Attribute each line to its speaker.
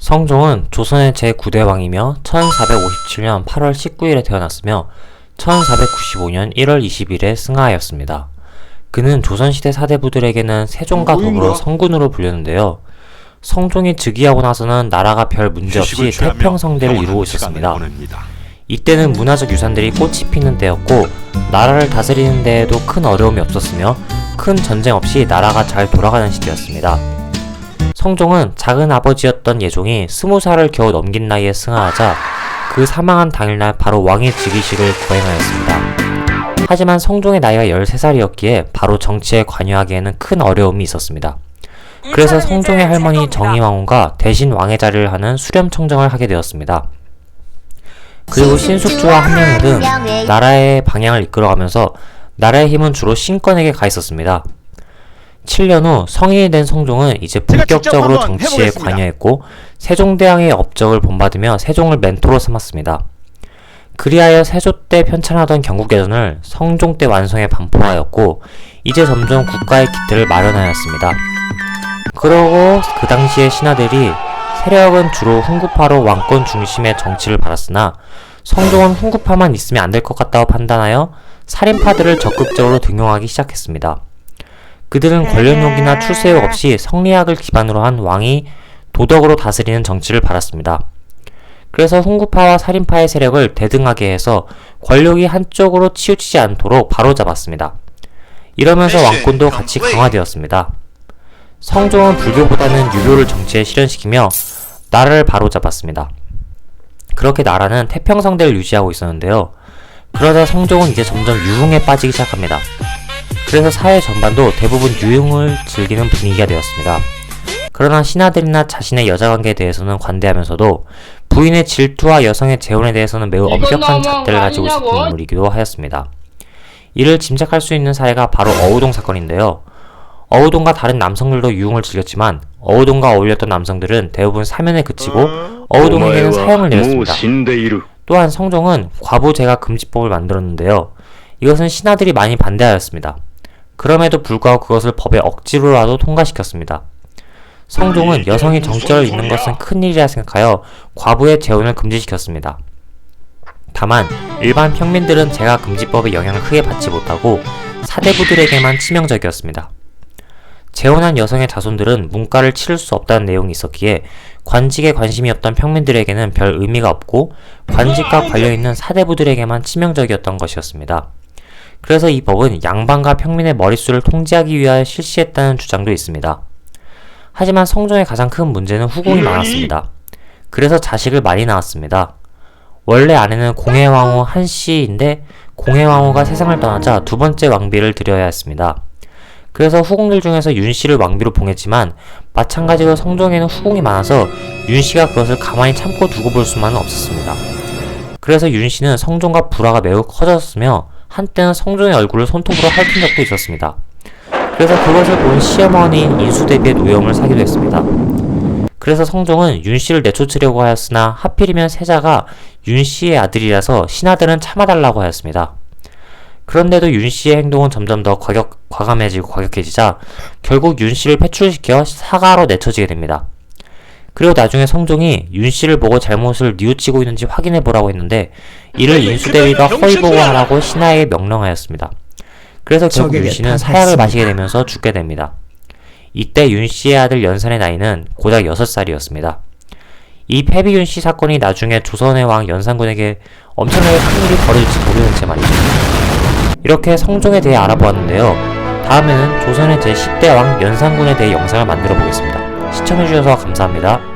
Speaker 1: 성종은 조선의 제9대 왕이며 1457년 8월 19일에 태어났으며 1495년 1월 20일에 승하하였습니다. 그는 조선시대 사대부들에게는 세종과 더불어 성군으로 불렸는데요. 성종이 즉위하고 나서는 나라가 별 문제없이 태평성대를 이루고 있었습니다. 이때는 문화적 유산들이 꽃이 피는 때였고 나라를 다스리는 데에도 큰 어려움이 없었으며 큰 전쟁 없이 나라가 잘 돌아가는 시기였습니다. 성종은 작은 아버지였던 예종이 20살을 겨우 넘긴 나이에 승하하자 그 사망한 당일날 바로 왕의 즉위식을 거행하였습니다. 하지만 성종의 나이가 13살이었기에 바로 정치에 관여하기에는 큰 어려움이 있었습니다. 그래서 성종의 할머니 정의왕후가 대신 왕의 자리를 하는 수렴청정을 하게 되었습니다. 그리고 신숙주와 한명회 등 나라의 방향을 이끌어가면서 나라의 힘은 주로 신권에게 가 있었습니다. 7년 후 성인이 된 성종은 이제 본격적으로 정치에 관여했고 세종대왕의 업적을 본받으며 세종을 멘토로 삼았습니다. 그리하여 세조 때 편찬하던 경국예전을 성종 때 완성해 반포하였고 이제 점점 국가의 기틀을 마련하였습니다. 그러고 그 당시의 신하들이 세력은 주로 훈구파로 왕권 중심의 정치를 받았으나 성종은 훈구파만 있으면 안 될 것 같다고 판단하여 살인파들을 적극적으로 등용하기 시작했습니다. 그들은 권력욕이나 출세욕 없이 성리학을 기반으로 한 왕이 도덕으로 다스리는 정치를 바랐습니다. 그래서 훈구파와 살인파의 세력을 대등하게 해서 권력이 한쪽으로 치우치지 않도록 바로잡았습니다. 이러면서 왕권도 같이 강화되었습니다. 성종은 불교보다는 유교를 정치에 실현시키며 나라를 바로잡았습니다. 그렇게 나라는 태평성대를 유지하고 있었는데요. 그러다 성종은 이제 점점 유흥에 빠지기 시작합니다. 그래서 사회 전반도 대부분 유흥을 즐기는 분위기가 되었습니다. 그러나 신하들이나 자신의 여자관계에 대해서는 관대하면서도 부인의 질투와 여성의 재혼에 대해서는 매우 엄격한 잣대를 가지고 있었던 인물이기도 하였습니다. 이를 짐작할 수 있는 사례가 바로 어우동 사건인데요. 어우동과 다른 남성들도 유흥을 즐겼지만 어우동과 어울렸던 남성들은 대부분 사면에 그치고 어우동에게는 사형을 내렸습니다. 또한 성종은 과부제가 금지법을 만들었는데요. 이것은 신하들이 많이 반대하였습니다. 그럼에도 불구하고 그것을 법에 억지로라도 통과시켰습니다. 성종은 여성이 정절을 잃는 것은 큰일이라 생각하여 과부의 재혼을 금지시켰습니다. 다만 일반 평민들은 제가 금지법의 영향을 크게 받지 못하고 사대부들에게만 치명적이었습니다. 재혼한 여성의 자손들은 문가를 치를 수 없다는 내용이 있었기에 관직에 관심이 없던 평민들에게는 별 의미가 없고 관직과 관련있는 사대부들에게만 치명적이었던 것이었습니다. 그래서 이 법은 양반과 평민의 머릿수를 통제하기 위하여 실시했다는 주장도 있습니다. 하지만 성종의 가장 큰 문제는 후궁이 많았습니다. 그래서 자식을 많이 낳았습니다. 원래 아내는 공해왕후 한씨인데 공해왕후가 세상을 떠나자 두 번째 왕비를 들여야 했습니다. 그래서 후궁들 중에서 윤씨를 왕비로 봉했지만 마찬가지로 성종에는 후궁이 많아서 윤씨가 그것을 가만히 참고 두고 볼 수만은 없었습니다. 그래서 윤씨는 성종과 불화가 매우 커졌으며 한때는 성종의 얼굴을 손톱으로 핥은 적도 있었습니다. 그래서 그것을 본 시어머니인 인수대비의 노여움을 사기도 했습니다. 그래서 성종은 윤씨를 내쫓으려고 하였으나 하필이면 세자가 윤씨의 아들이라서 신하들은 참아달라고 하였습니다. 그런데도 윤씨의 행동은 점점 더 과감해지고 과격해지자 결국 윤씨를 패출시켜 사가로 내쳐지게 됩니다. 그리고 나중에 성종이 윤씨를 보고 잘못을 뉘우치고 있는지 확인해보라고 했는데 이를 인수대비가 허위보고하라고 신하에게 명령하였습니다. 그래서 결국 윤씨는 사약을 마시게 되면서 죽게 됩니다. 이때 윤씨의 아들 연산의 나이는 고작 6살이었습니다. 이 패비 윤씨 사건이 나중에 조선의 왕 연산군에게 엄청나게 큰일이 벌어질지 모르는 채 말이죠. 이렇게 성종에 대해 알아보았는데요. 다음에는 조선의 제10대 왕 연산군에 대해 영상을 만들어 보겠습니다. 시청해주셔서 감사합니다.